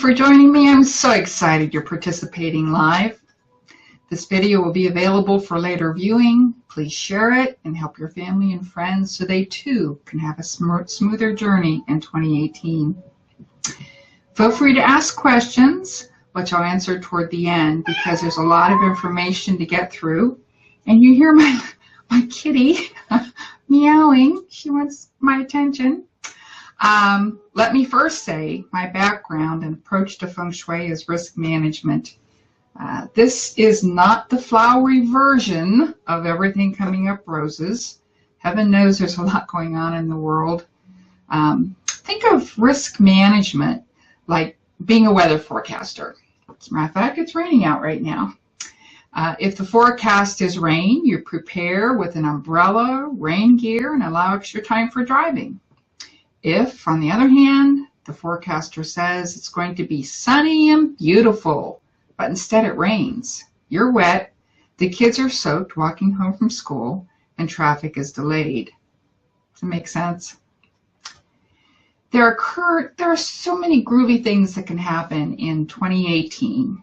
for joining me. I'm so excited you're participating live. This video will be available for later viewing. Please share it and help your family and friends so they too can have a smoother journey in 2018. Feel free to ask questions, which I'll answer toward the end because there's a lot of information to get through. And you hear my kitty meowing. She wants my attention. Let me first say my background and approach to Feng Shui is risk management. This is not the flowery version of everything coming up roses. Heaven knows there's a lot going on in the world. Think of risk management like being a weather forecaster. As a matter of fact, it's raining out right now. If the forecast is rain, you prepare with an umbrella, rain gear, and allow extra time for driving. If, on the other hand, the forecaster says it's going to be sunny and beautiful, but instead it rains, you're wet, the kids are soaked walking home from school, and traffic is delayed. Does it make sense? There are so many groovy things that can happen in 2018.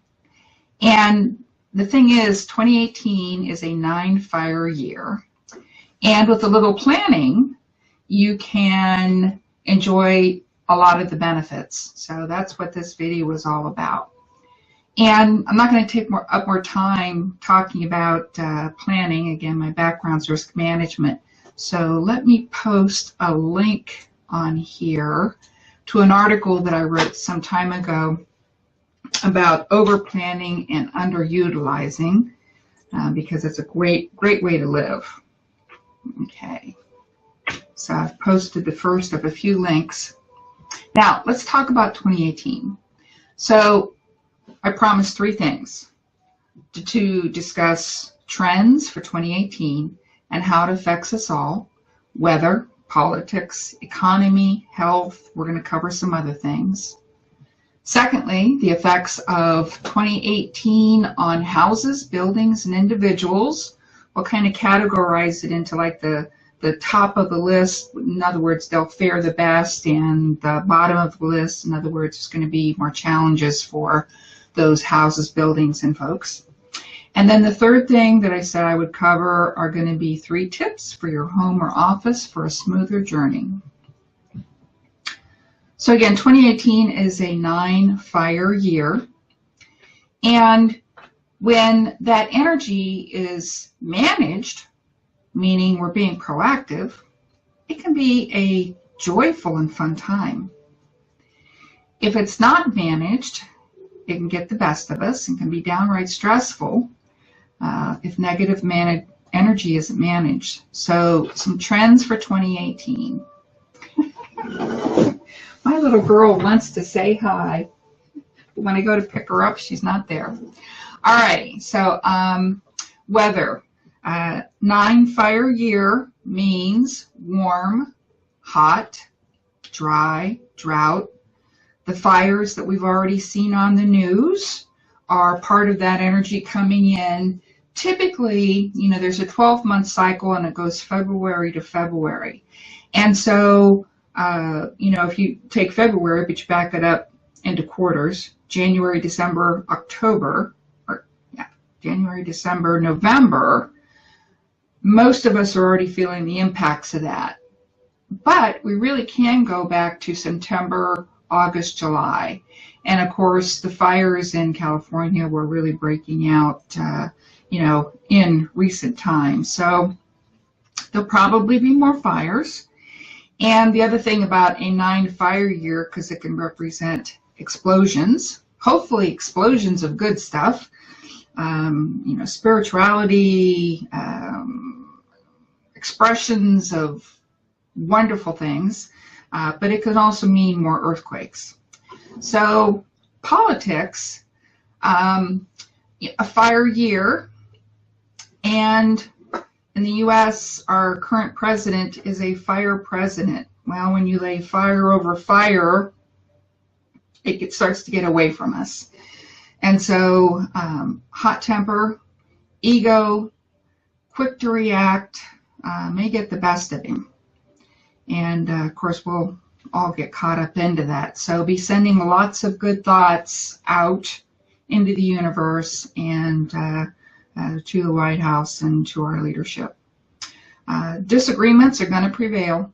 And the thing is, 2018 is a 9-fire year. And with a little planning, you can enjoy a lot of the benefits. So that's what this video is all about. And I'm not going to take up more time talking about planning. Again, my background's risk management. So let me post a link on here to an article that I wrote some time ago about over-planning and underutilizing because it's a great way to live. Okay. So I've posted the first of a few links. Now, let's talk about 2018. So I promised 3 things to discuss trends for 2018 and how it affects us all: weather, politics, economy, health. We're going to cover some other things. Secondly, the effects of 2018 on houses, buildings, and individuals. We'll kind of categorize it into like the top of the list. In other words, they'll fare the best, and the bottom of the list, in other words, there's going to be more challenges for those houses, buildings, and folks. And then the third thing that I said I would cover are going to be 3 tips for your home or office for a smoother journey. So again, 2018 is a 9-fire year. And when that energy is managed, meaning we're being proactive, it can be a joyful and fun time. If it's not managed, it can get the best of us and can be downright stressful if negative energy isn't managed. So some trends for 2018. My little girl wants to say hi. When I go to pick her up, she's not there. All right, so weather. 9-fire year means warm, hot, dry, drought. The fires that we've already seen on the news are part of that energy coming in. Typically, you know, there's a 12-month cycle and it goes February to February. And so, you know, if you take February, but you back it up into quarters, January, December, October, or yeah, January, December, November, most of us are already feeling the impacts of that. But we really can go back to September, August, July. And of course, the fires in California were really breaking out, you know, in recent times. So there'll probably be more fires. And the other thing about a 9-fire year, because it can represent explosions, hopefully explosions of good stuff, you know, spirituality, expressions of wonderful things, but it could also mean more earthquakes. So politics, a fire year, and in the U.S., our current president is a fire president. Well, when you lay fire over fire, it starts to get away from us. And so hot temper, ego, quick to react, may get the best of him. And of course, we'll all get caught up into that. So be sending lots of good thoughts out into the universe and to the White House and to our leadership. Disagreements are going to prevail.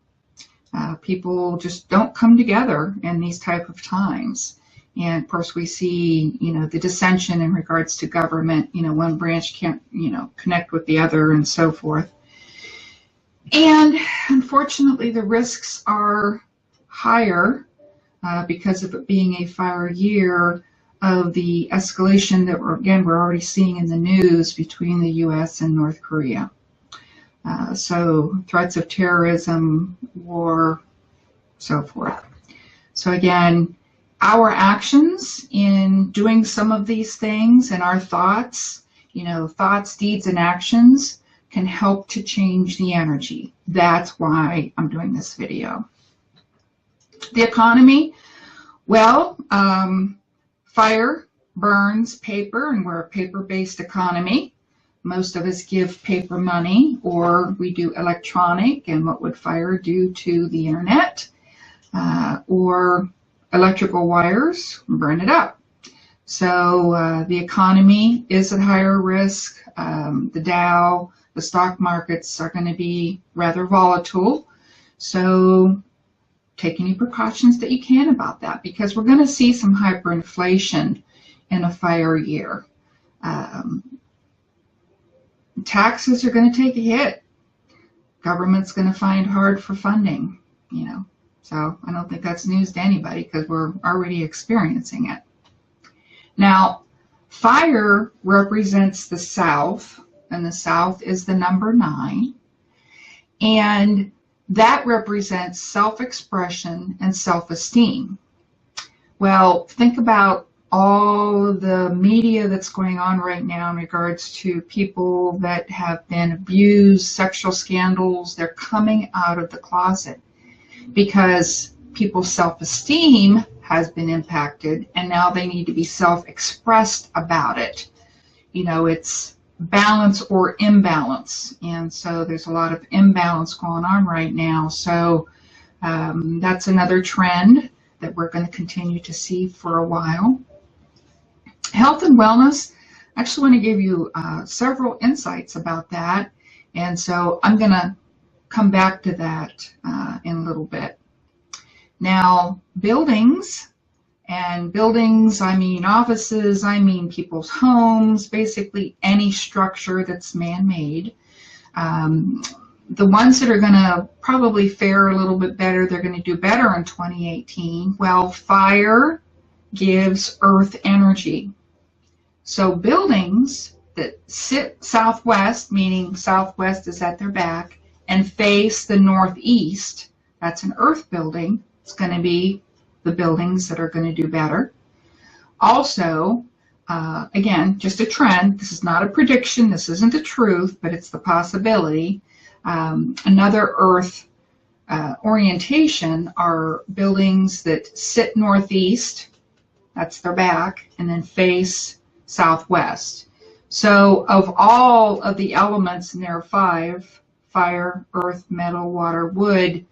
People just don't come together in these type of times. And of course we see, the dissension in regards to government, one branch can't, connect with the other and so forth. And unfortunately the risks are higher because of it being a fire year, of the escalation that we're already seeing in the news between the U.S. and North Korea. So threats of terrorism, war, so forth. So again, our actions in doing some of these things and our thoughts, thoughts, deeds, and actions can help to change the energy. That's why I'm doing this video. The economy, well, fire burns paper, and we're a paper-based economy. Most of us give paper money, or we do electronic, and what would fire do to the internet? Or electrical wires, burn it up. So the economy is at higher risk. The Dow, the stock markets are going to be rather volatile. So take any precautions that you can about that, because we're going to see some hyperinflation in a fire year. Taxes are going to take a hit. Government's going to find hard for funding, So I don't think that's news to anybody, because we're already experiencing it. Now, fire represents the South, and the South is the number 9. And that represents self-expression and self-esteem. Well, think about all of the media that's going on right now in regards to people that have been abused, sexual scandals. They're coming out of the closet because people's self-esteem has been impacted, and now they need to be self-expressed about it. It's balance or imbalance, and so there's a lot of imbalance going on right now. So that's another trend that we're going to continue to see for a while. Health and wellness, I actually want to give you several insights about that, and so I'm going to come back to that in a little bit. Now, buildings, and buildings, I mean offices, I mean people's homes, basically any structure that's man-made. The ones that are going to probably fare a little bit better, they're going to do better in 2018. Well, fire gives earth energy. So buildings that sit southwest, meaning southwest is at their back, and face the northeast, that's an earth building. It's going to be the buildings that are going to do better. Also, again, just a trend. This is not a prediction. This isn't the truth, but it's the possibility. Another earth orientation are buildings that sit northeast, that's their back, and then face southwest. So of all of the elements, and there are 5, fire, earth, metal, water, wood,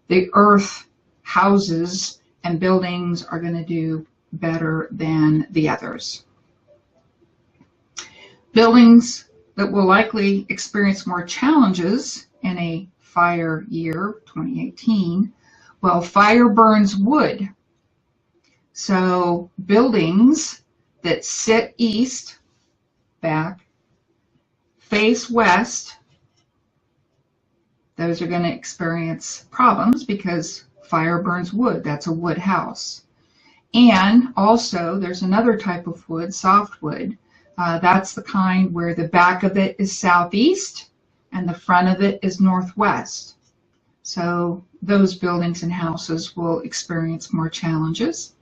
the earth houses and buildings are going to do better than the others. Buildings that will likely experience more challenges in a fire year, 2018, well, fire burns wood. So buildings that sit east, back, face west, those are going to experience problems because fire burns wood. That's a wood house. And also, there's another type of wood, softwood. That's the kind where the back of it is southeast and the front of it is northwest. So those buildings and houses will experience more challenges.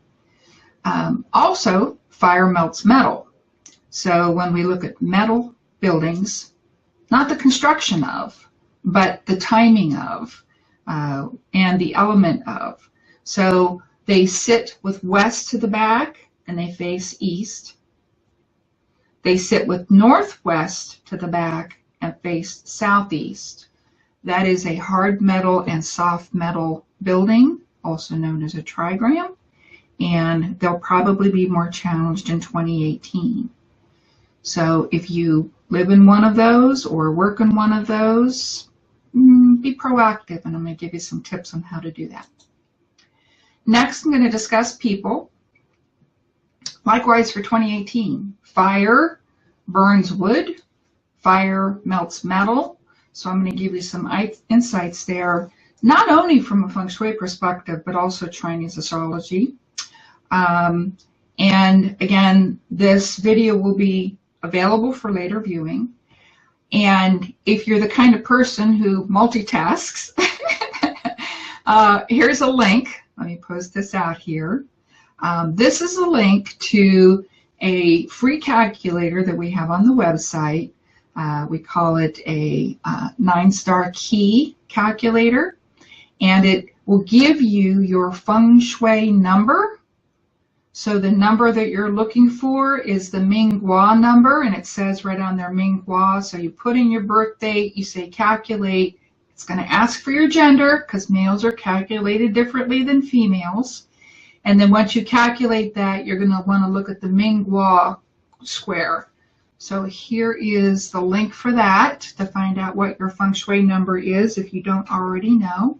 Also, fire melts metal. So when we look at metal buildings, not the construction of, but the timing of, and the element of. So they sit with west to the back and they face east. They sit with northwest to the back and face southeast. That is a hard metal and soft metal building. also known as a trigram, and they'll probably be more challenged in 2018. So if you live in one of those or work in one of those, be proactive, and I'm going to give you some tips on how to do that. Next, I'm going to discuss people. Likewise for 2018, fire burns wood, fire melts metal. So I'm going to give you some insights there, not only from a Feng Shui perspective, but also Chinese astrology. And again, this video will be available for later viewing. And if you're the kind of person who multitasks, here's a link. Let me post this out here. This is a link to a free calculator that we have on the website. We call it a 9-star key calculator, and it will give you your Feng Shui number. So the number that you're looking for is the Minghua number, and it says right on there Minghua. So you put in your birth date, you say calculate. It's going to ask for your gender because males are calculated differently than females. And then once you calculate that, you're going to want to look at the Minghua square. So here is the link for that to find out what your Feng Shui number is if you don't already know.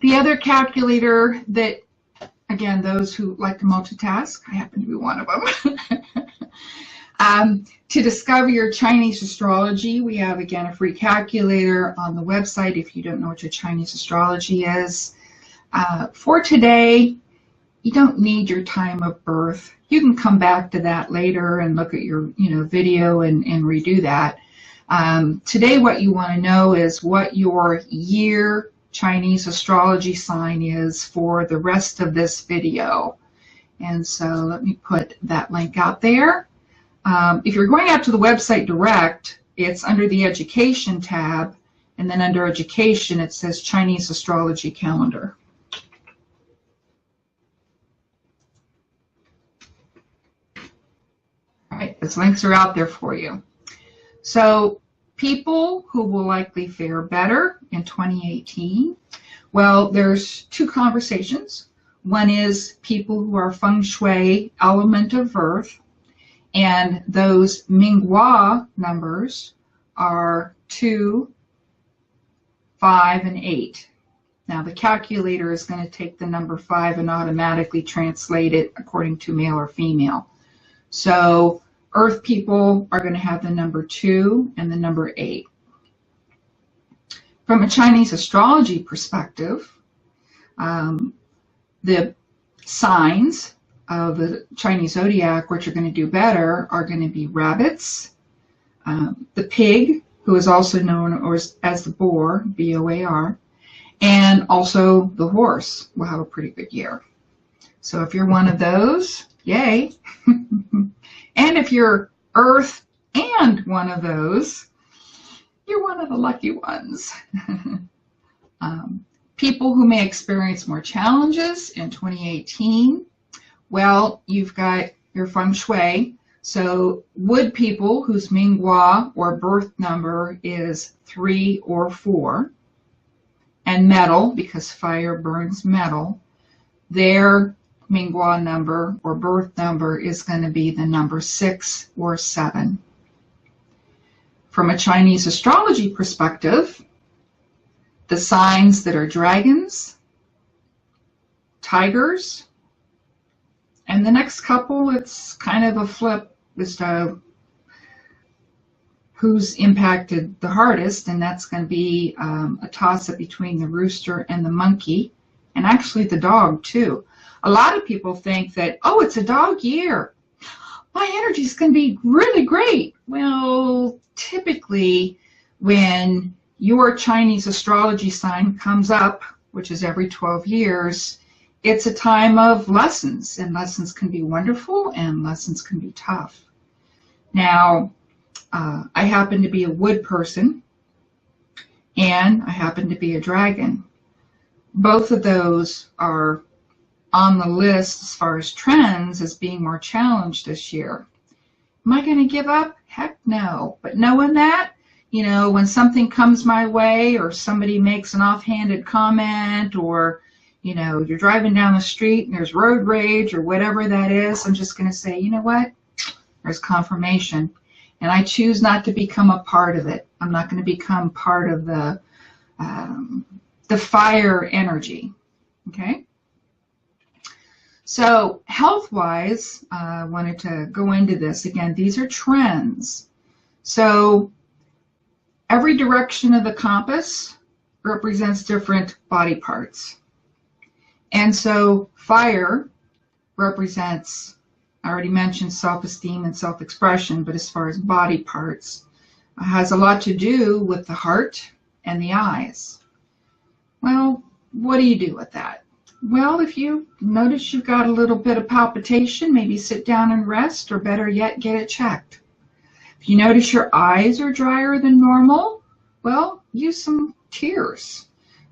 The other calculator that, again, those who like to multitask, I happen to be one of them. To discover your Chinese astrology, we have, again, a free calculator on the website if you don't know what your Chinese astrology is. For today, you don't need your time of birth. You can come back to that later and look at your video and redo that. Today, what you want to know is what your year Chinese astrology sign is for the rest of this video. And so let me put that link out there. If you're going out to the website direct, it's under the Education tab, and then under Education it says Chinese Astrology Calendar. All right, those links are out there for you. So people who will likely fare better in 2018, well, there's two conversations. One is people who are Feng Shui element of Earth, and those Minghua numbers are 2, 5, and 8. Now the calculator is going to take the number 5 and automatically translate it according to male or female. So Earth people are going to have the number 2 and the number 8. From a Chinese astrology perspective, the signs of the Chinese zodiac, which are going to do better, are going to be rabbits, the pig, who is also known as the boar, B-O-A-R, and also the horse will have a pretty good year. So if you're one of those, yay. And if you're Earth and one of those, you're one of the lucky ones. People who may experience more challenges in 2018, well, you've got your Feng Shui. So wood people whose Minghua or birth number is 3 or 4, and metal, because fire burns metal, their Minghua number or birth number is going to be the number 6 or 7. From a Chinese astrology perspective, the signs that are dragons, tigers, and the next couple, it's kind of a flip as to who's impacted the hardest, and that's going to be a toss-up between the rooster and the monkey, and actually the dog too. A lot of people think that, oh, it's a dog year, my energy is going to be really great. Well, typically when your Chinese astrology sign comes up, which is every 12 years, it's a time of lessons, and lessons can be wonderful and lessons can be tough. Now, I happen to be a wood person, and I happen to be a dragon. Both of those are on the list as far as trends as being more challenged this year. Am I going to give up? Heck no. But knowing that, you know, when something comes my way or somebody makes an offhanded comment, or, you know, you're driving down the street and there's road rage or whatever that is, I'm just going to say, you know what? There's confirmation. And I choose not to become a part of it. I'm not going to become part of the fire energy. Okay? So health-wise, I wanted to go into this. Again, these are trends. So every direction of the compass represents different body parts. And so fire represents, I already mentioned self-esteem and self-expression, but as far as body parts, it has a lot to do with the heart and the eyes. Well, what do you do with that? Well, if you notice you've got a little bit of palpitation, maybe sit down and rest, or better yet, get it checked. If you notice your eyes are drier than normal, well, use some tears.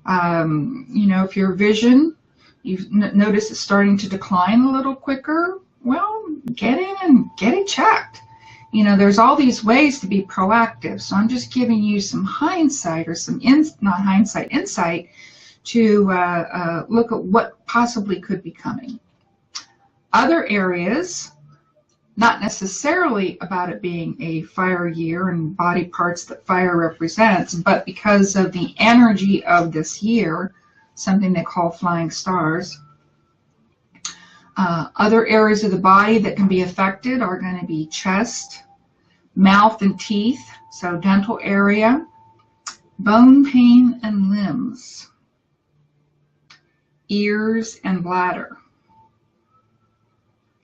You know, if your vision, you've noticed it's starting to decline a little quicker, well, get in and get it checked. You know, there's all these ways to be proactive. So I'm just giving you some hindsight, or some insight to look at what possibly could be coming. Other areas, not necessarily about it being a fire year and body parts that fire represents, but because of the energy of this year, something they call flying stars. Other areas of the body that can be affected are going to be chest, mouth and teeth, so dental area, bone pain and limbs, ears and bladder.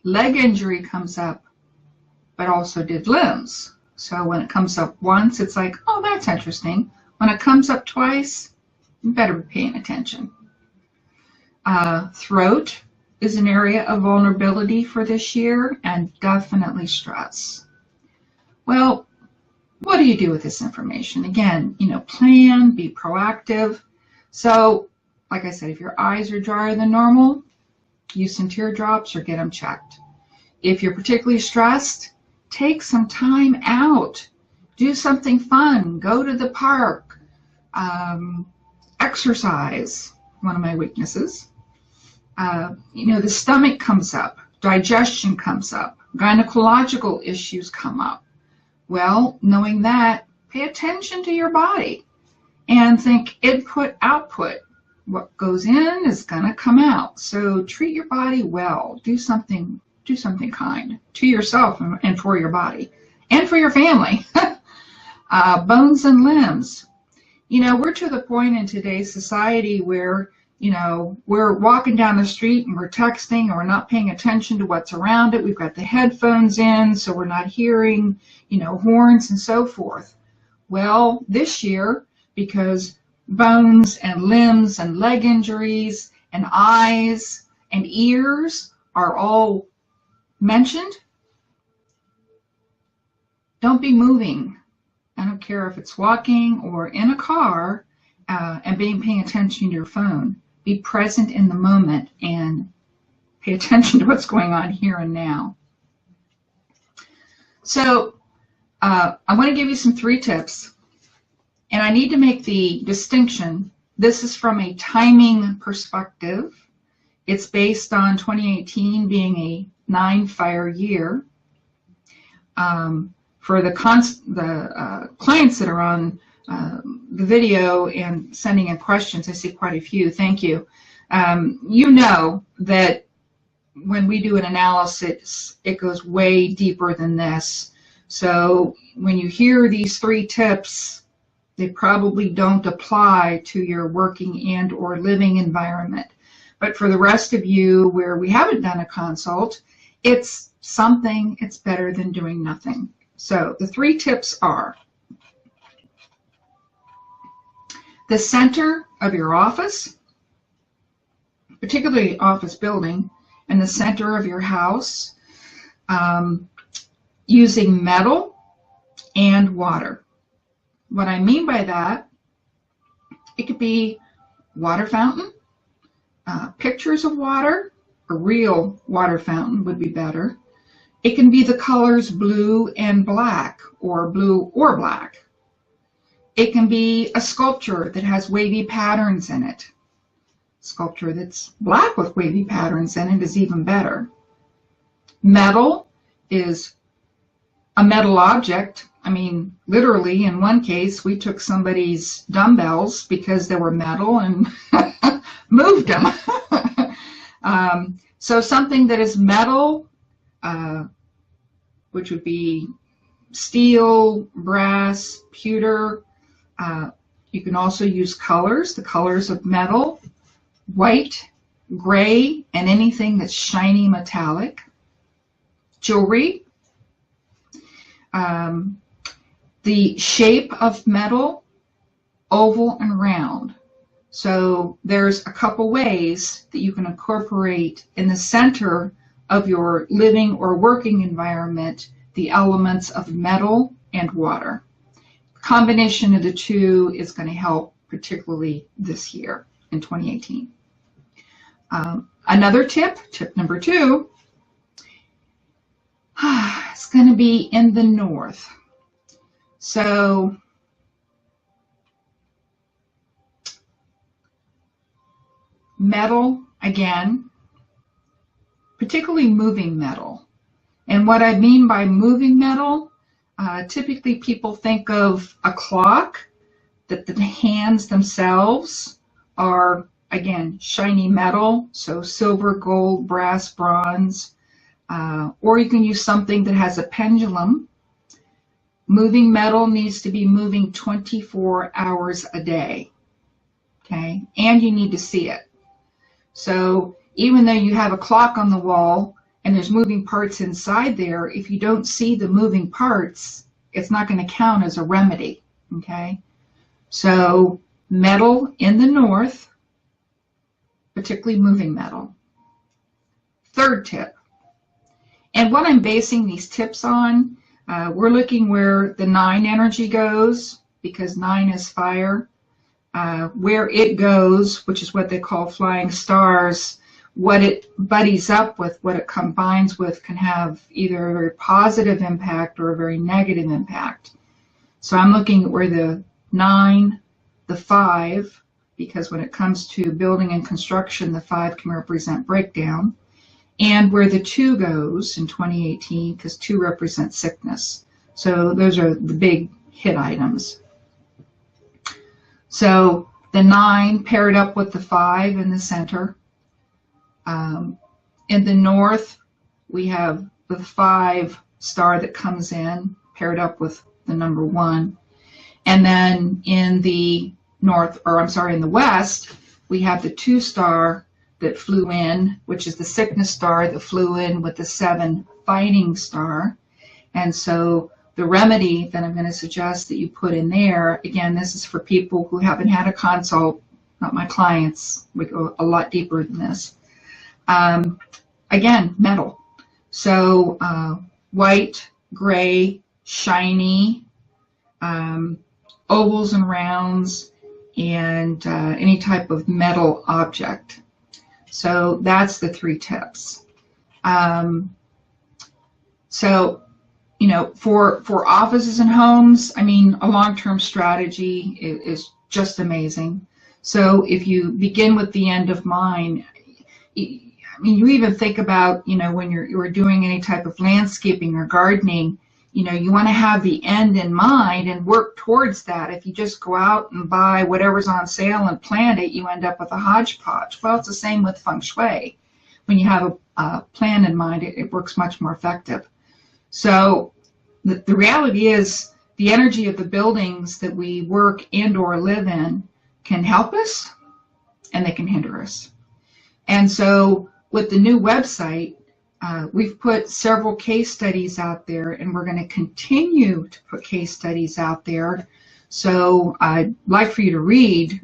Leg injury comes up, but also did limbs. So when it comes up once, it's like, oh, that's interesting. When it comes up twice, you better be paying attention. Throat is an area of vulnerability for this year, and definitely stress. Well, what do you do with this information? Again, you know, plan, be proactive. So, like I said, if your eyes are drier than normal, use some teardrops or get them checked. If you're particularly stressed, take some time out. Do something fun. Go to the park. Exercise, one of my weaknesses. You know, the stomach comes up. Digestion comes up. Gynecological issues come up. Well, knowing that, pay attention to your body and think input, output. What goes in is going to come out. So treat your body well. Do something kind to yourself and for your body and for your family. Bones and limbs. You know, we're to the point in today's society where, you know, we're walking down the street and we're texting and we're not paying attention to what's around it. We've got the headphones in, so we're not hearing, you know, horns and so forth. Well, this year, because bones and limbs and leg injuries and eyes and ears are all mentioned, don't be moving. I don't care if it's walking or in a car and paying attention to your phone. Be present in the moment and pay attention to what's going on here and now. So I want to give you some 3 tips. And I need to make the distinction. This is from a timing perspective. It's based on 2018 being a 9-fire year. For the clients that are on the video and sending in questions, I see quite a few. Thank you. You know that when we do an analysis, it goes way deeper than this. So when you hear these 3 tips, they probably don't apply to your working and or living environment. But for the rest of you where we haven't done a consult, it's something, it's better than doing nothing. So the 3 tips are: the center of your office, particularly office building, and the center of your house, using metal and water. What I mean by that, it could be water fountain, pictures of water, a real water fountain would be better. It can be the colors blue and black, or blue or black. It can be a sculpture that has wavy patterns in it. Sculpture that's black with wavy patterns in it is even better. Metal is a metal object. I mean, literally, in one case, we took somebody's dumbbells because they were metal and moved them. So something that is metal, which would be steel, brass, pewter. You can also use colors, the colors of metal, white, gray, and anything that's shiny metallic. Jewelry. The shape of metal, oval and round. So there's a couple ways that you can incorporate in the center of your living or working environment the elements of metal and water. Combination of the two is going to help, particularly this year in 2018. Another tip number 2, it's going to be in the north. So metal, again, particularly moving metal. And what I mean by moving metal, typically people think of a clock, that the hands themselves are, again, shiny metal, so silver, gold, brass, bronze, or you can use something that has a pendulum. Moving metal needs to be moving 24 hours a day, okay? And you need to see it. So even though you have a clock on the wall and there's moving parts inside there, if you don't see the moving parts, it's not going to count as a remedy, okay? So metal in the north, particularly moving metal. Third tip, and what I'm basing these tips on, we're looking where the 9 energy goes, because 9 is fire. Where it goes, which is what they call flying stars, what it buddies up with, what it combines with, can have either a very positive impact or a very negative impact. So I'm looking at where the 9, the 5, because when it comes to building and construction, the 5 can represent breakdown, and where the 2 goes in 2018, because 2 represents sickness. So those are the big hit items. So the 9 paired up with the 5 in the center. In the north, we have the 5 star that comes in, paired up with the number 1. And then in the north, or I'm sorry, in the west, we have the 2 star that flew in, which is the sickness star that flew in with the 7 fighting star. And so the remedy that I'm going to suggest that you put in there, again, this is for people who haven't had a consult, not my clients. We go a lot deeper than this. Again, metal. So white, gray, shiny, ovals and rounds, and any type of metal object. So that's the 3 tips. So, you know, for offices and homes, I mean, a long-term strategy is just amazing. So if you begin with the end of mind, I mean, you even think about, you know, when you're doing any type of landscaping or gardening, you know, you want to have the end in mind and work towards that. If you just go out and buy whatever's on sale and plant it, you end up with a hodgepodge. Well, it's the same with Feng Shui. When you have a plan in mind, it works much more effective. So the reality is the energy of the buildings that we work and or live in can help us and they can hinder us. And so with the new website, we've put several case studies out there, and we're going to continue to put case studies out there. So I'd like for you to read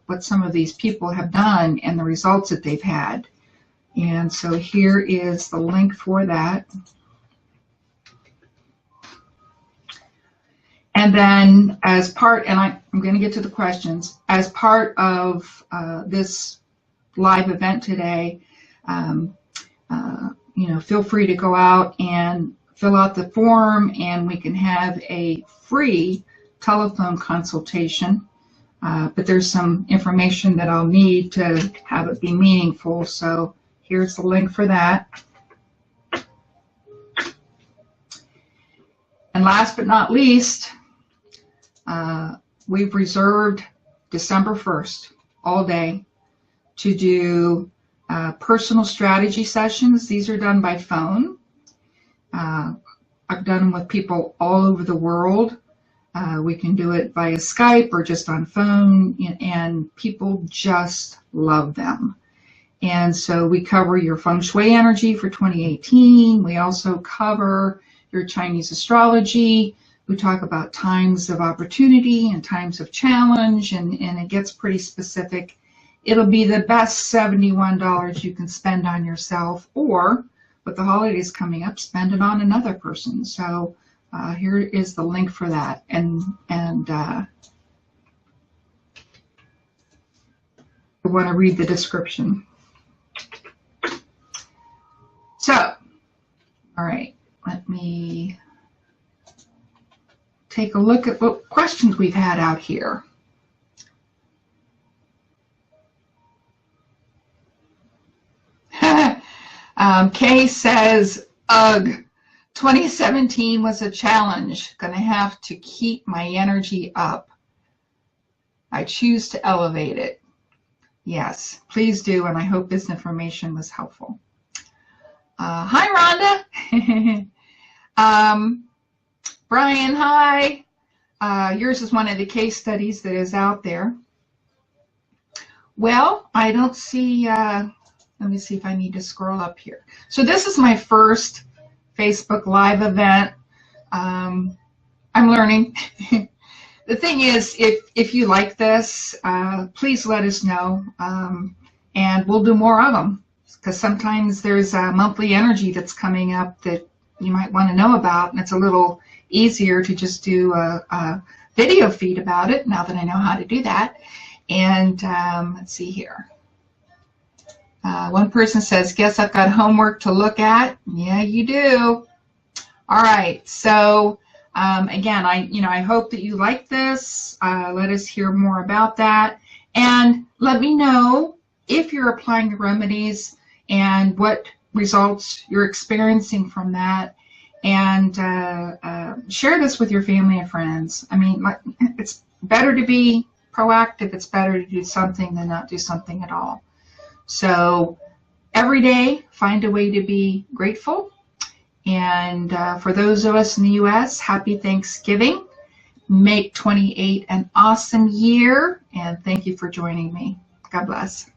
what some of these people have done and the results that they've had. And so here is the link for that. And then as part, and I'm going to get to the questions, as part of this live event today, you know, feel free to go out and fill out the form, and we can have a free telephone consultation, but there's some information that I'll need to have it be meaningful. So here's the link for that. And last but not least, we've reserved December 1st all day to do personal strategy sessions. These are done by phone. I've done them with people all over the world. We can do it via Skype or just on phone, and people just love them. And so we cover your Feng Shui energy for 2018. We also cover your Chinese astrology. We talk about times of opportunity and times of challenge, and it gets pretty specific. It'll be the best $71 you can spend on yourself, or with the holidays coming up, spend it on another person. So here is the link for that. And I want to read the description. So, all right, let me take a look at what questions we've had out here. Kay says, ugh, 2017 was a challenge. Gonna have to keep my energy up. I choose to elevate it. Yes, please do, and I hope this information was helpful. Hi, Rhonda. Brian, hi. Yours is one of the case studies that is out there. Well, I don't see, let me see if I need to scroll up here. So this is my first Facebook Live event. I'm learning. The thing is, if you like this, please let us know, and we'll do more of them, because sometimes there's a monthly energy that's coming up that you might want to know about, and it's a little easier to just do a video feed about it now that I know how to do that. And let's see here. One person says, guess I've got homework to look at. Yeah, you do. All right, so again, I hope that you like this. Let us hear more about that, and let me know if you're applying the remedies and what results you're experiencing from that, and share this with your family and friends. I mean, it's better to be proactive. It's better to do something than not do something at all. So every day, find a way to be grateful. And for those of us in the U.S., happy Thanksgiving. Make 28 an awesome year. And thank you for joining me. God bless.